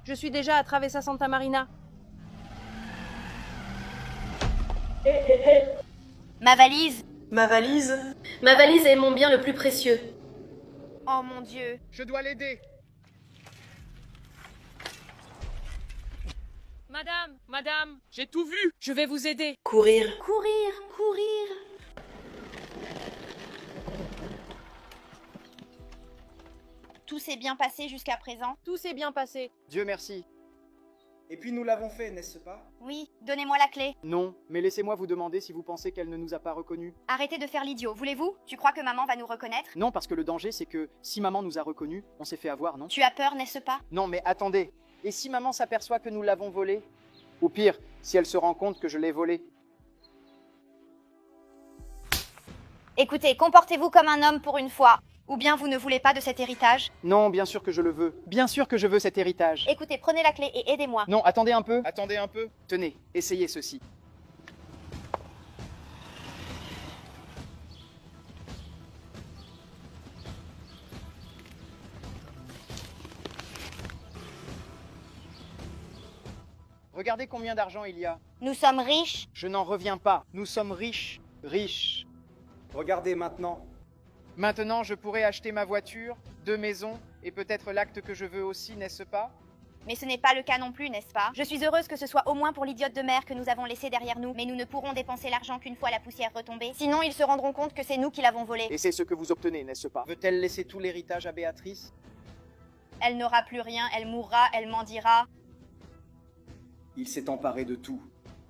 Je suis déjà à Travessa Santa Marina. Ma valise. Ma valise? Ma valise est mon bien le plus précieux. Oh mon Dieu. Je dois l'aider. Madame, j'ai tout vu. Je vais vous aider. Courir. Courir, courir. Tout s'est bien passé jusqu'à présent? Tout s'est bien passé. Dieu merci. Et puis nous l'avons fait, n'est-ce pas? Oui, donnez-moi la clé. Non, mais laissez-moi vous demander si vous pensez qu'elle ne nous a pas reconnus. Arrêtez de faire l'idiot, voulez-vous? Tu crois que maman va nous reconnaître? Non, parce que le danger, c'est que si maman nous a reconnus, on s'est fait avoir, non? Tu as peur, n'est-ce pas? Non, mais attendez. Et si maman s'aperçoit que nous l'avons volé? Ou pire, si elle se rend compte que je l'ai volé? Écoutez, comportez-vous comme un homme pour une fois. Ou bien vous ne voulez pas de cet héritage? Non, bien sûr que je le veux. Bien sûr que je veux cet héritage. Écoutez, prenez la clé et aidez-moi. Non, attendez un peu. Attendez un peu. Tenez, essayez ceci. Regardez combien d'argent il y a. Nous sommes riches. Je n'en reviens pas. Nous sommes riches. Riches. Regardez maintenant. Maintenant, je pourrais acheter ma voiture, 2 maisons, et peut-être l'acte que je veux aussi, n'est-ce pas? Mais ce n'est pas le cas non plus, n'est-ce pas? Je suis heureuse que ce soit au moins pour l'idiote de mère que nous avons laissé derrière nous, mais nous ne pourrons dépenser l'argent qu'une fois la poussière retombée. Sinon, ils se rendront compte que c'est nous qui l'avons volé. Et c'est ce que vous obtenez, n'est-ce pas? Veut-elle laisser tout l'héritage à Béatrice? Elle n'aura plus rien, elle mourra, elle mendira. Il s'est emparé de tout.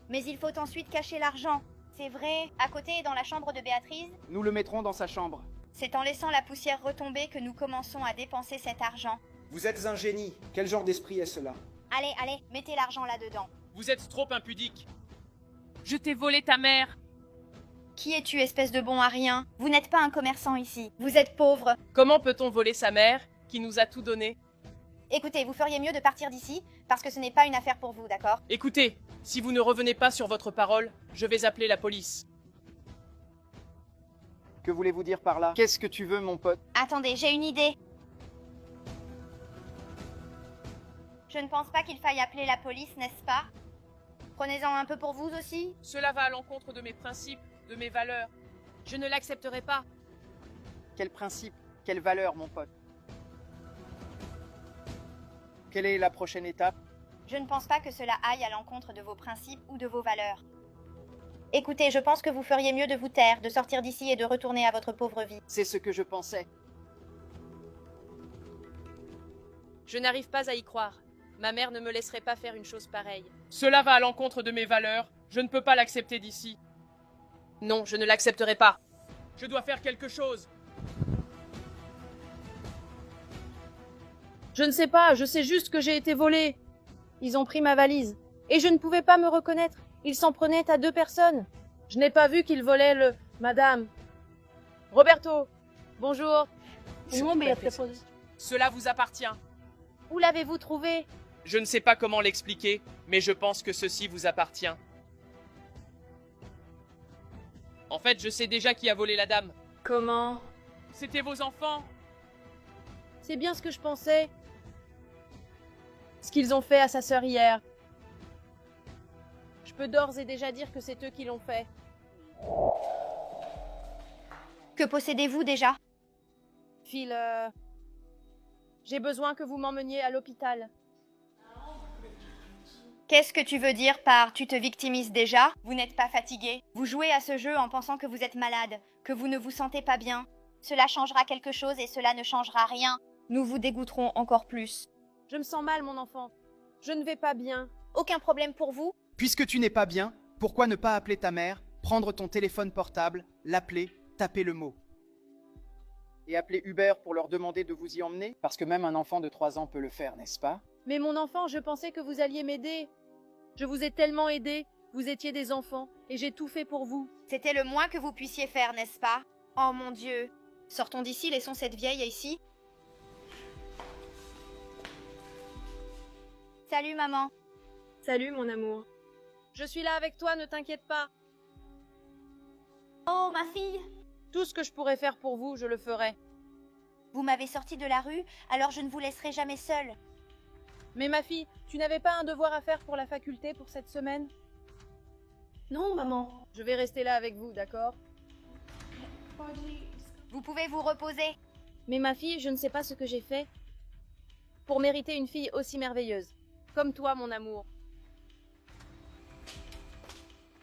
Mais il faut ensuite cacher l'argent. C'est vrai, à côté, dans la chambre de Béatrice, Nous le mettrons dans sa chambre. c'est en laissant la poussière retomber que nous commençons à dépenser cet argent. Vous êtes un génie. Quel genre d'esprit est cela? Allez, allez, mettez l'argent là-dedans. Vous êtes trop impudique. Je t'ai volé ta mère. Qui es-tu, espèce de bon à rien? Vous n'êtes pas un commerçant ici. Vous êtes pauvre. Comment peut-on voler sa mère, qui nous a tout donné? Écoutez, vous feriez mieux de partir d'ici, parce que ce n'est pas une affaire pour vous, d'accord? Écoutez, si vous ne revenez pas sur votre parole, je vais appeler la police. Que voulez-vous dire par là? Qu'est-ce que tu veux, mon pote? Attendez, j'ai une idée. Je ne pense pas qu'il faille appeler la police, n'est-ce pas? Prenez-en un peu pour vous aussi. Cela va à l'encontre de mes principes, de mes valeurs. Je ne l'accepterai pas. Quel principe? Quelle valeur, mon pote? Quelle est la prochaine étape? Je ne pense pas que cela aille à l'encontre de vos principes ou de vos valeurs. Écoutez, je pense que vous feriez mieux de vous taire, de sortir d'ici et de retourner à votre pauvre vie. C'est ce que je pensais. Je n'arrive pas à y croire. Ma mère ne me laisserait pas faire une chose pareille. Cela va à l'encontre de mes valeurs. Je ne peux pas l'accepter d'ici. Non, je ne l'accepterai pas. Je dois faire quelque chose. Je ne sais pas, je sais juste que j'ai été volée. Ils ont pris ma valise. Et je ne pouvais pas me reconnaître. Ils s'en prenaient à 2 personnes. Je n'ai pas vu qu'ils volaient le... Madame. Roberto. Bonjour. Cela vous appartient. Où l'avez-vous trouvé? Je ne sais pas comment l'expliquer, mais je pense que ceci vous appartient. En fait, je sais déjà qui a volé la dame. Comment? C'était vos enfants. C'est bien ce que je pensais. Ce qu'ils ont fait à sa sœur hier. Je peux d'ores et déjà dire que c'est eux qui l'ont fait. Que possédez-vous déjà? Phil, j'ai besoin que vous m'emmeniez à l'hôpital. Qu'est-ce que tu veux dire par tu te victimises déjà? Vous n'êtes pas fatigué? Vous jouez à ce jeu en pensant que vous êtes malade, que vous ne vous sentez pas bien. Cela changera quelque chose et cela ne changera rien. Nous vous dégoûterons encore plus. Je me sens mal, mon enfant. Je ne vais pas bien. Aucun problème pour vous? Puisque tu n'es pas bien, pourquoi ne pas appeler ta mère, prendre ton téléphone portable, l'appeler, taper le mot? Et appeler Uber pour leur demander de vous y emmener? Parce que même un enfant de 3 ans peut le faire, n'est-ce pas? Mais mon enfant, je pensais que vous alliez m'aider. Je vous ai tellement aidé. Vous étiez des enfants et j'ai tout fait pour vous. C'était le moins que vous puissiez faire, n'est-ce pas? Oh mon Dieu. Sortons d'ici, laissons cette vieille ici. Salut maman. Salut mon amour. Je suis là avec toi, ne t'inquiète pas. Oh ma fille. Tout ce que je pourrais faire pour vous, je le ferai. Vous m'avez sorti de la rue, alors je ne vous laisserai jamais seule. Mais ma fille, tu n'avais pas un devoir à faire pour la faculté pour cette semaine? Non, maman. Je vais rester là avec vous, d'accord? Vous pouvez vous reposer. Mais ma fille, je ne sais pas ce que j'ai fait pour mériter une fille aussi merveilleuse. Comme toi, mon amour.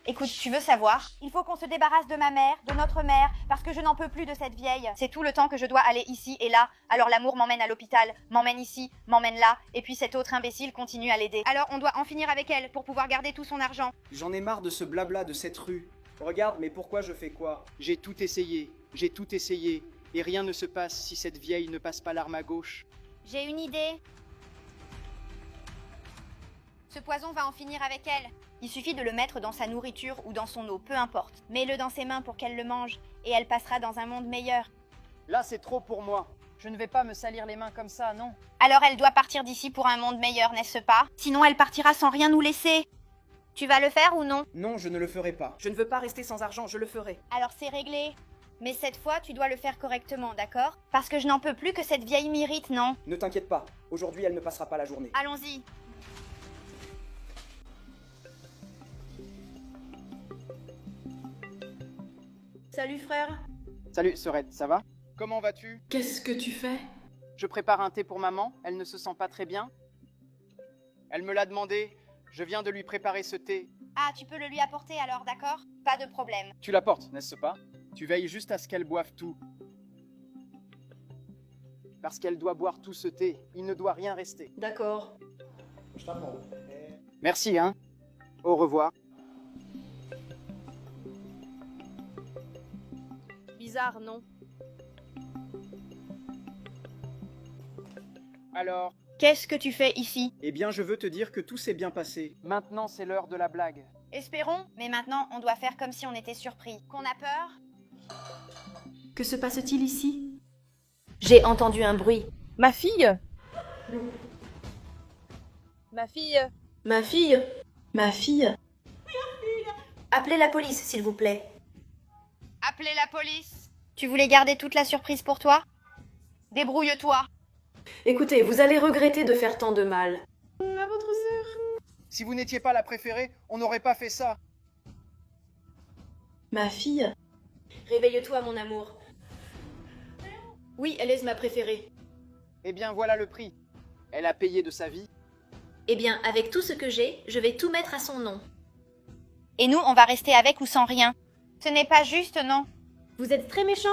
Écoute, tu veux savoir? Il faut qu'on se débarrasse de ma mère, de notre mère, parce que je n'en peux plus de cette vieille. C'est tout le temps que je dois aller ici et là. Alors l'amour m'emmène à l'hôpital, m'emmène ici, m'emmène là, et puis cet autre imbécile continue à l'aider. Alors on doit en finir avec elle pour pouvoir garder tout son argent. J'en ai marre de ce blabla de cette rue. Regarde, mais pourquoi je fais quoi? J'ai tout essayé, et rien ne se passe si cette vieille ne passe pas l'arme à gauche. J'ai une idée. Ce poison va en finir avec elle. Il suffit de le mettre dans sa nourriture ou dans son eau, peu importe. Mets-le dans ses mains pour qu'elle le mange, et elle passera dans un monde meilleur. Là, c'est trop pour moi. Je ne vais pas me salir les mains comme ça, non. Alors elle doit partir d'ici pour un monde meilleur, n'est-ce pas? Sinon elle partira sans rien nous laisser. Tu vas le faire ou non? Non, je ne le ferai pas. Je ne veux pas rester sans argent, je le ferai. Alors c'est réglé. Mais cette fois, tu dois le faire correctement, d'accord? Parce que je n'en peux plus que cette vieille m'irrite, non? Ne t'inquiète pas, aujourd'hui elle ne passera pas la journée. Allons-y. Salut, frère. Salut, Sorette, ça va? Comment vas-tu? Qu'est-ce que tu fais? Je prépare un thé pour maman, elle ne se sent pas très bien. Elle me l'a demandé, je viens de lui préparer ce thé. Ah, tu peux le lui apporter alors, d'accord? Pas de problème. Tu l'apportes, n'est-ce pas? Tu veilles juste à ce qu'elle boive tout. Parce qu'elle doit boire tout ce thé, il ne doit rien rester. D'accord. Je t'apprends. Merci, hein? Au revoir. Bizarre, non? Alors, Qu'est-ce que tu fais ici? Eh bien, je veux te dire que tout s'est bien passé. maintenant c'est l'heure de la blague. Espérons, mais maintenant on doit faire comme si on était surpris. Qu'on a peur? Que se passe-t-il ici? J'ai entendu un bruit. Ma fille? Ma fille? Ma fille? Ma fille? Appelez la police, s'il vous plaît. Appelez la police. Tu voulais garder toute la surprise pour toi? Débrouille-toi. Écoutez, vous allez regretter de faire tant de mal. À votre sœur. Si vous n'étiez pas la préférée, on n'aurait pas fait ça. Ma fille? Réveille-toi, mon amour. Oui, elle est ma préférée. Eh bien, voilà le prix. Elle a payé de sa vie. Eh bien, avec tout ce que j'ai, je vais tout mettre à son nom. Et nous, on va rester avec ou sans rien. Ce n'est pas juste, non? Vous êtes très méchant.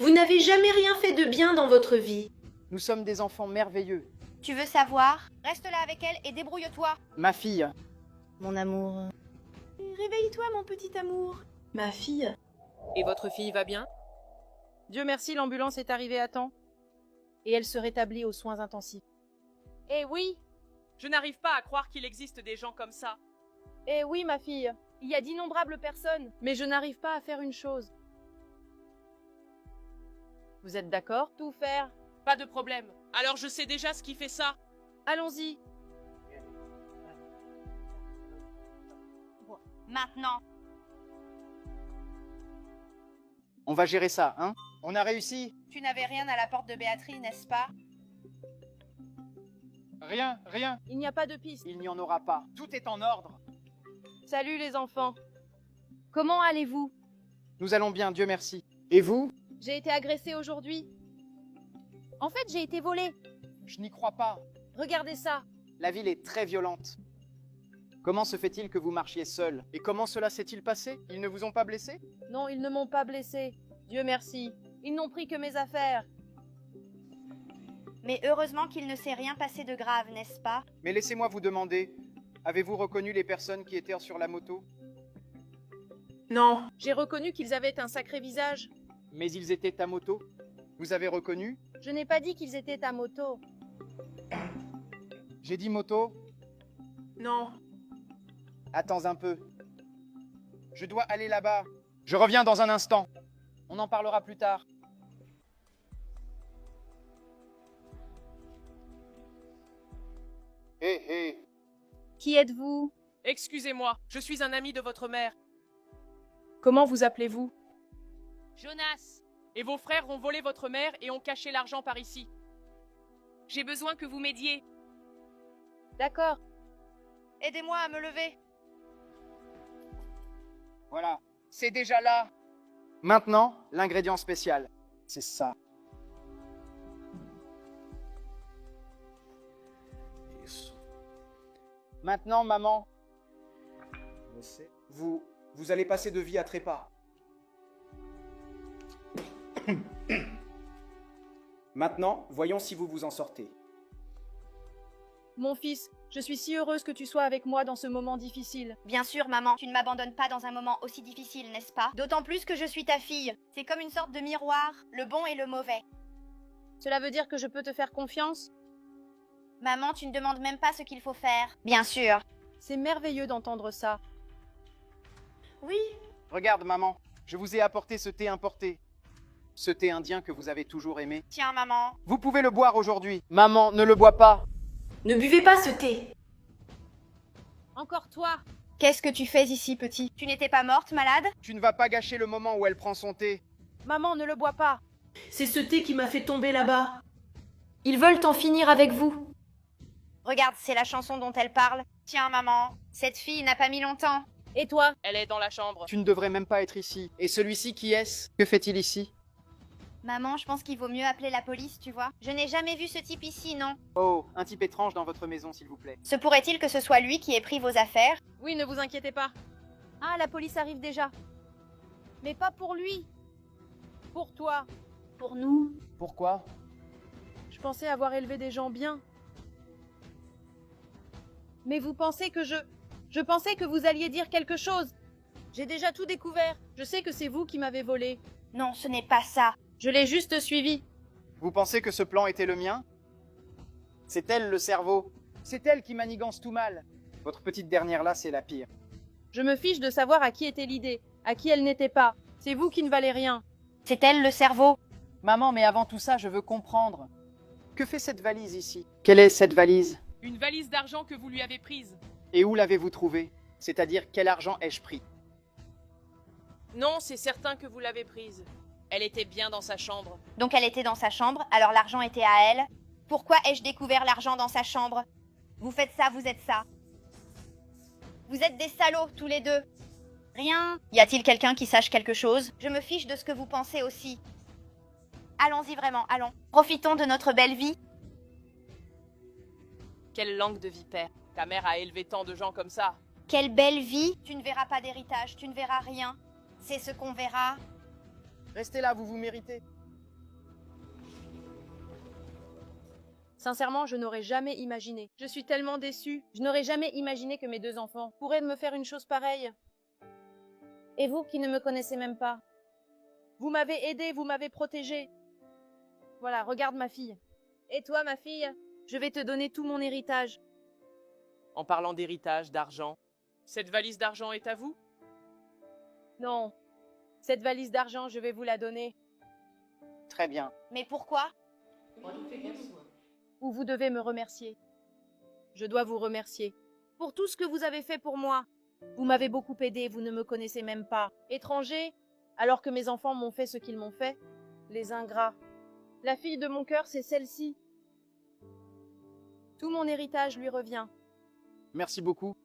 Vous n'avez jamais rien fait de bien dans votre vie. Nous sommes des enfants merveilleux. Tu veux savoir? Reste là avec elle et débrouille-toi. Ma fille, Mon amour. Réveille-toi, mon petit amour. Ma fille? Et votre fille va bien? Dieu merci, l'ambulance est arrivée à temps. Et elle se rétablit aux soins intensifs. Eh oui, Je n'arrive pas à croire qu'il existe des gens comme ça. eh oui, ma fille. Il y a d'innombrables personnes, mais je n'arrive pas à faire une chose. Vous êtes d'accord? Tout faire. Pas de problème. Alors je sais déjà ce qui fait ça. Allons-y. Maintenant. on va gérer ça, hein? On a réussi? Tu n'avais rien à la porte de Béatrice, n'est-ce pas? Rien, rien. Il n'y a pas de piste. Il n'y en aura pas. Tout est en ordre. Salut les enfants. Comment allez-vous? Nous allons bien, Dieu merci. Et vous? J'ai été agressée aujourd'hui. En fait, j'ai été volée. Je n'y crois pas. Regardez ça. La ville est très violente. Comment se fait-il que vous marchiez seul? Et comment cela s'est-il passé? Ils ne vous ont pas blessé? Non, ils ne m'ont pas blessée. Dieu merci. Ils n'ont pris que mes affaires. Mais heureusement qu'il ne s'est rien passé de grave, n'est-ce pas? Mais laissez-moi vous demander, avez-vous reconnu les personnes qui étaient sur la moto? Non. J'ai reconnu qu'ils avaient un sacré visage. Mais ils étaient à moto? Vous avez reconnu? Je n'ai pas dit qu'ils étaient à moto. J'ai dit moto? Non. Attends un peu. Je dois aller là-bas. Je reviens dans un instant. On en parlera plus tard. Hé, hé. Qui êtes-vous? Excusez-moi, je suis un ami de votre mère. Comment vous appelez-vous? Jonas. Et vos frères ont volé votre mère et ont caché l'argent par ici. J'ai besoin que vous m'aidiez. D'accord. Aidez-moi à me lever. Voilà, c'est déjà là. Maintenant, l'ingrédient spécial. C'est ça. Maintenant, maman, Vous allez passer de vie à trépas. Maintenant, voyons si vous vous en sortez. Mon fils, je suis si heureuse que tu sois avec moi dans ce moment difficile. Bien sûr, maman, tu ne m'abandonnes pas dans un moment aussi difficile, n'est-ce pas? D'autant plus que je suis ta fille. C'est comme une sorte de miroir, le bon et le mauvais. Cela veut dire que je peux te faire confiance? Maman, tu ne demandes même pas ce qu'il faut faire. Bien sûr. C'est merveilleux d'entendre ça. Oui. regarde, maman, je vous ai apporté ce thé importé. Ce thé indien que vous avez toujours aimé. Tiens, maman. Vous pouvez le boire aujourd'hui. Maman, ne le bois pas. Ne buvez pas ce thé. Encore toi! Qu'est-ce que tu fais ici, petit? Tu n'étais pas morte, malade? Tu ne vas pas gâcher le moment où elle prend son thé. Maman, ne le bois pas! C'est ce thé qui m'a fait tomber là-bas. Ils veulent en finir avec vous. Regarde, c'est la chanson dont elle parle. Tiens, maman. Cette fille n'a pas mis longtemps. Et toi? Elle est dans la chambre. Tu ne devrais même pas être ici. Et celui-ci, qui est-ce? Que fait-il ici? Maman, je pense qu'il vaut mieux appeler la police, tu vois. Je n'ai jamais vu ce type ici, non? Oh, un type étrange dans votre maison, s'il vous plaît. Se pourrait-il que ce soit lui qui ait pris vos affaires? Oui, ne vous inquiétez pas. Ah, la police arrive déjà. Mais pas pour lui. Pour toi. Pour nous. Pourquoi? Je pensais avoir élevé des gens bien. Mais vous pensez que Je pensais que vous alliez dire quelque chose. J'ai déjà tout découvert. Je sais que c'est vous qui m'avez volé. Non, ce n'est pas ça. Je l'ai juste suivi. Vous pensez que ce plan était le mien? C'est elle le cerveau. C'est elle qui manigance tout mal. Votre petite dernière là, c'est la pire. Je me fiche de savoir à qui était l'idée, à qui elle n'était pas. C'est vous qui ne valez rien. C'est elle le cerveau. Maman, mais avant tout ça, je veux comprendre. Que fait cette valise ici? Quelle est cette valise? Une valise d'argent que vous lui avez prise. Et où l'avez-vous trouvée? C'est-à-dire, quel argent ai-je pris? Non, c'est certain que vous l'avez prise. Elle était bien dans sa chambre. Donc elle était dans sa chambre, alors l'argent était à elle. Pourquoi ai-je découvert l'argent dans sa chambre? Vous faites ça, vous êtes ça. Vous êtes des salauds, tous les deux. Rien. Y a-t-il quelqu'un qui sache quelque chose? Je me fiche de ce que vous pensez aussi. Allons-y vraiment, allons. Profitons de notre belle vie. Quelle langue de vipère. Ta mère a élevé tant de gens comme ça. Quelle belle vie. Tu ne verras pas d'héritage, tu ne verras rien. C'est ce qu'on verra. Restez là, vous vous méritez. Sincèrement, je n'aurais jamais imaginé. Je suis tellement déçue. Je n'aurais jamais imaginé que mes 2 enfants pourraient me faire une chose pareille. Et vous qui ne me connaissez même pas. Vous m'avez aidé, vous m'avez protégé. Voilà, regarde ma fille. Et toi, ma fille, je vais te donner tout mon héritage. En parlant d'héritage, d'argent. Cette valise d'argent est à vous? Non. Cette valise d'argent, je vais vous la donner. Très bien. Mais pourquoi? Ou vous devez me remercier. Je dois vous remercier. Pour tout ce que vous avez fait pour moi. Vous m'avez beaucoup aidé, vous ne me connaissez même pas. Étranger, alors que mes enfants m'ont fait ce qu'ils m'ont fait. Les ingrats. La fille de mon cœur, c'est celle-ci. Tout mon héritage lui revient. Merci beaucoup.